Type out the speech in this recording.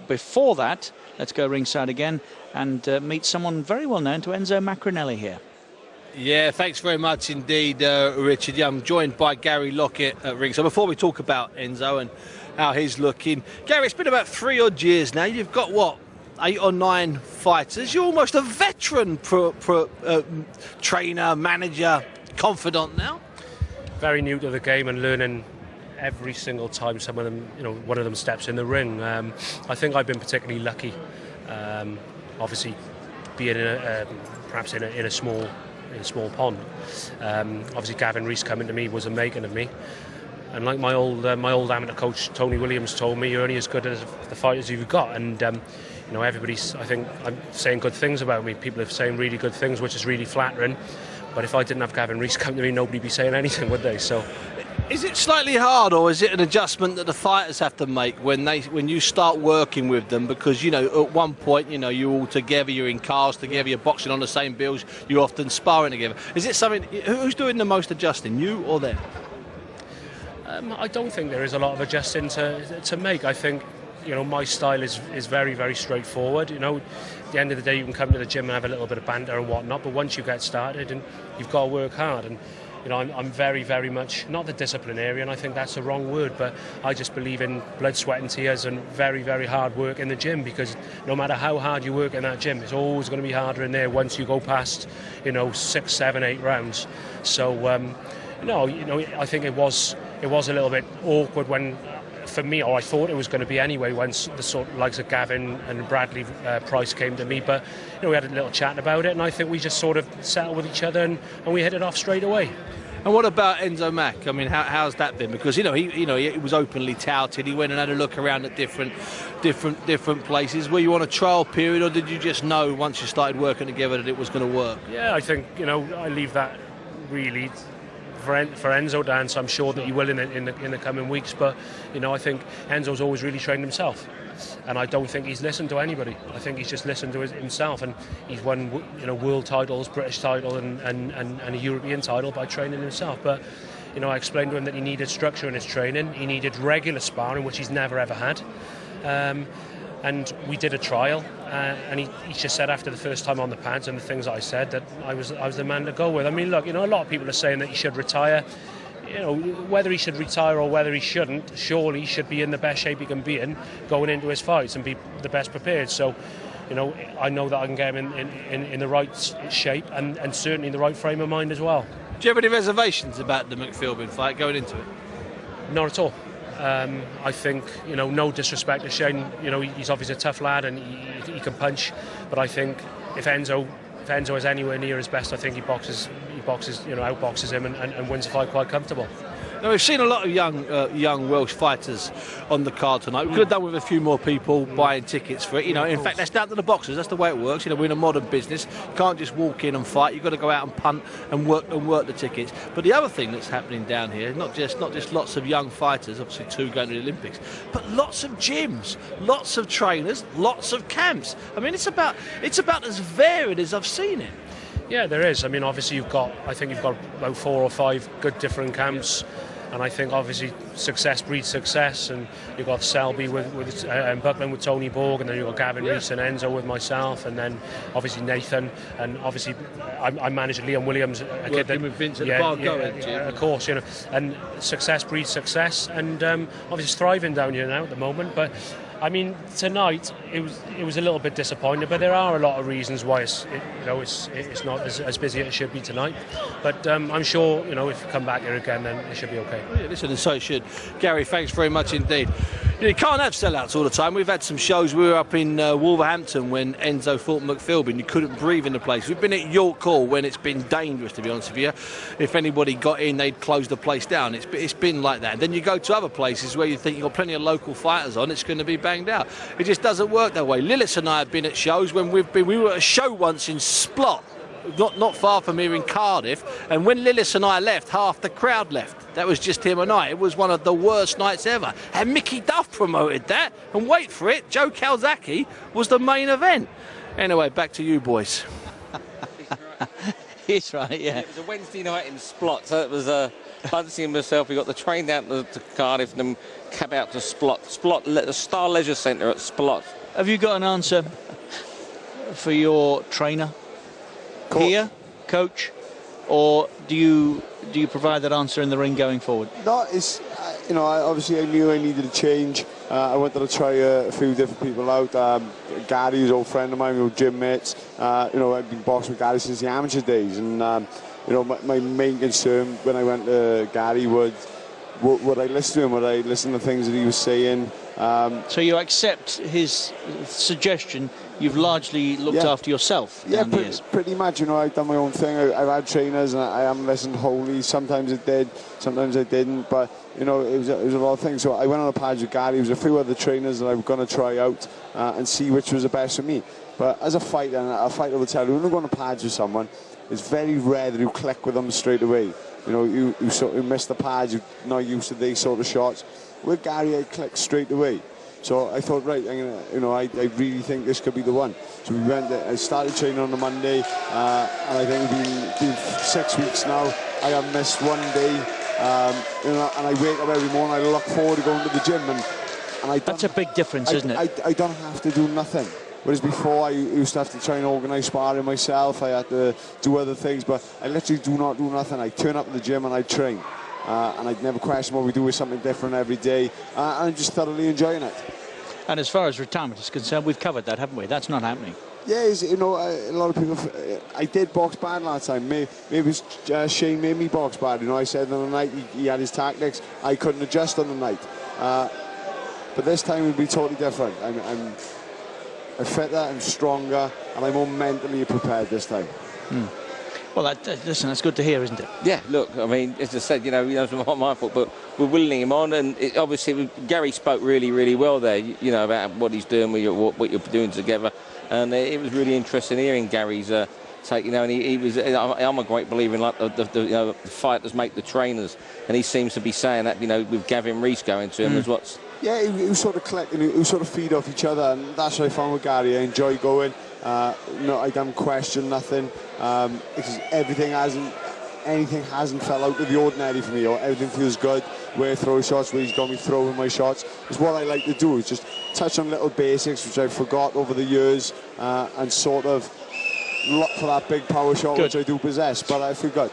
Before that, let's go ringside again and meet someone very well known to Enzo Maccarinelli here. Yeah, thanks very much indeed, Richard. Yeah, I'm joined by Gary Lockett at ringside. Before we talk about Enzo and how he's looking, Gary, it's been about 3 odd years now. You've got, what, 8 or 9 fighters. You're almost a veteran trainer, manager, confidant now. Very new to the game and learning every single time some of them, one of them steps in the ring. I think I've been particularly lucky, obviously being perhaps in a small pond. Obviously Gavin Rees coming to me was a making of me, and like my old amateur coach Tony Williams told me, you're only as good as the fighters you've got. And everybody's, I think, I'm saying good things about me. People are saying really good things, which is really flattering. But if I didn't have Gavin Rees come to me, nobody'd be saying anything, would they? So, is it slightly hard, or is it an adjustment that the fighters have to make when you start working with them? Because at one point, you're all together, you're in cars together, you're boxing on the same bills, you're often sparring together. Is it something? Who's doing the most adjusting, you or them? I don't think there is a lot of adjusting to make. I think my style is very, very straightforward. At the end of the day, you can come to the gym and have a little bit of banter and whatnot, but once you get started, and you've got to work hard. And I'm very, very much not the disciplinarian. I think that's the wrong word, but I just believe in blood, sweat and tears and very, very hard work in the gym, because no matter how hard you work in that gym, it's always going to be harder in there once you go past 6, 7, 8 rounds. So I think it was a little bit awkward when, for me, or I thought it was going to be anyway, once the sort of likes of Gavin and Bradley Price came to me. But we had a little chat about it, and I think we just sort of settled with each other and we hit it off straight away. And what about Enzo Mac? I mean, how's that been? Because he was openly touted. He went and had a look around at different places. Were you on a trial period, or did you just know once you started working together that it was going to work? Yeah, I think I leave that really for Enzo to answer. I'm sure that he will in the coming weeks, but I think Enzo's always really trained himself, and I don't think he's listened to anybody. I think he's just listened to himself, and he's won world titles, British title and a European title by training himself. But I explained to him that he needed structure in his training, he needed regular sparring, which he's never ever had. And we did a trial, and he just said after the first time on the pads and the things that I said, that I was the man to go with. I mean, look, a lot of people are saying that he should retire. Whether he should retire or whether he shouldn't, surely he should be in the best shape he can be in going into his fights and be the best prepared. So, I know that I can get him in the right shape and certainly in the right frame of mind as well. Do you have any reservations about the McPhilbin fight going into it? Not at all. I think, no disrespect to Shane, he's obviously a tough lad and he can punch, but I think if Enzo is anywhere near his best, I think he outboxes him and wins the fight quite comfortable. Now, we've seen a lot of young Welsh fighters on the card tonight. We could have done with a few more people buying tickets for it. In fact, that's down to the boxers. That's the way it works. We're in a modern business. You can't just walk in and fight. You've got to go out and punt and work the tickets. But the other thing that's happening down here, not just lots of young fighters, obviously 2 going to the Olympics, but lots of gyms, lots of trainers, lots of camps. I mean, it's about as varied as I've seen it. Yeah, there is. I mean, obviously you've got about 4 or 5 good different camps. And I think obviously success breeds success, and you've got Selby with Buckland with Tony Borg, and then you've got Gavin Rees and Enzo with myself, and then obviously Nathan, and obviously I managed Liam Williams, a kid that with Vince at the bar going, of course, and success breeds success, and obviously it's thriving down here now at the moment. But I mean, tonight it was a little bit disappointing, but there are a lot of reasons why it's not as busy as it should be tonight. But I'm sure if you come back here again, then it should be okay. Yeah, listen, and so it should. Gary, thanks very much indeed. You can't have sellouts all the time. We've had some shows. We were up in Wolverhampton when Enzo fought McPhilbin. You couldn't breathe in the place. We've been at York Hall when it's been dangerous, to be honest with you. If anybody got in, they'd close the place down. It's been like that. And then you go to other places where you think you've got plenty of local fighters on, it's going to be banged out. It just doesn't work that way. Lillis and I have been at shows when we were at a show once in Splot, not far from here in Cardiff, and when Lillis and I left, half the crowd left. That was just him and I. It was one of the worst nights ever. And Mickey Duff promoted that, and wait for it, Joe Calzaghe was the main event. Anyway, back to you boys. is right, yeah. It was a Wednesday night in Splot, so it was fancy myself. We got the train down to Cardiff and then cab out to Splot. The Star Leisure Centre at Splot. Have you got an answer for your trainer here, coach, or do you provide that answer in the ring going forward? No, it's obviously I knew I needed a change. I wanted to try a few different people out. Gary, who's an old friend of mine, we were gym mates. I've been boxing with Gary since the amateur days, and my main concern when I went to Gary was would I listen to him? Would I listen to things that he was saying? So you accept his suggestion. You've largely looked after yourself. Yeah, down the years. pretty much. I've done my own thing. I've had trainers, and I haven't listened wholly. Sometimes it did, sometimes I didn't. But it was a lot of things. So I went on a pads with Gary. There was a few other trainers that I was going to try out and see which was the best for me. But as a fighter, and a fighter will tell you, when you go on a pads with someone, it's very rare that you click with them straight away. You sort of miss the pads. You're not used to these sort of shots. With Gary, I clicked straight away. So I thought, right, I really think this could be the one. So we went there. I started training on a Monday, and I think we've been 6 weeks now. I haven't missed one day, and I wake up every morning. I look forward to going to the gym, and that's a big difference, isn't it? I don't have to do nothing. Whereas before, I used to have to try and organise sparring myself. I had to do other things, but I literally do not do nothing. I turn up at the gym and I train. And I'd never question what we do with something different every day. And I'm just thoroughly enjoying it. And as far as retirement is concerned, we've covered that, haven't we? That's not happening. Yeah, a lot of people... I did box bad last time. Maybe it was Shane made me box bad. I said on the night he had his tactics. I couldn't adjust on the night. But this time it would be totally different. I'm fitter and stronger, and I'm more mentally prepared this time. Well, listen, that's good to hear, isn't it? Yeah, look, I mean, as I said, it's not my fault, but we're willing him on, and obviously Gary spoke really, really well there, about what he's doing, what you're doing together, and it was really interesting hearing Gary's take, and he was. I'm a great believer in the fighters make the trainers, and he seems to be saying that, with Gavin Rees going to him as what's. Yeah, it was sort of clicking, it was sort of feed off each other, and that's what I found with Gary. I enjoy going. I don't question nothing. Anything hasn't fell out of the ordinary for me. Everything feels good. Where I throw shots, where he's got me throwing my shots. It's what I like to do. Is just touch on little basics which I forgot over the years, and sort of look for that big power shot which I do possess. But I feel good.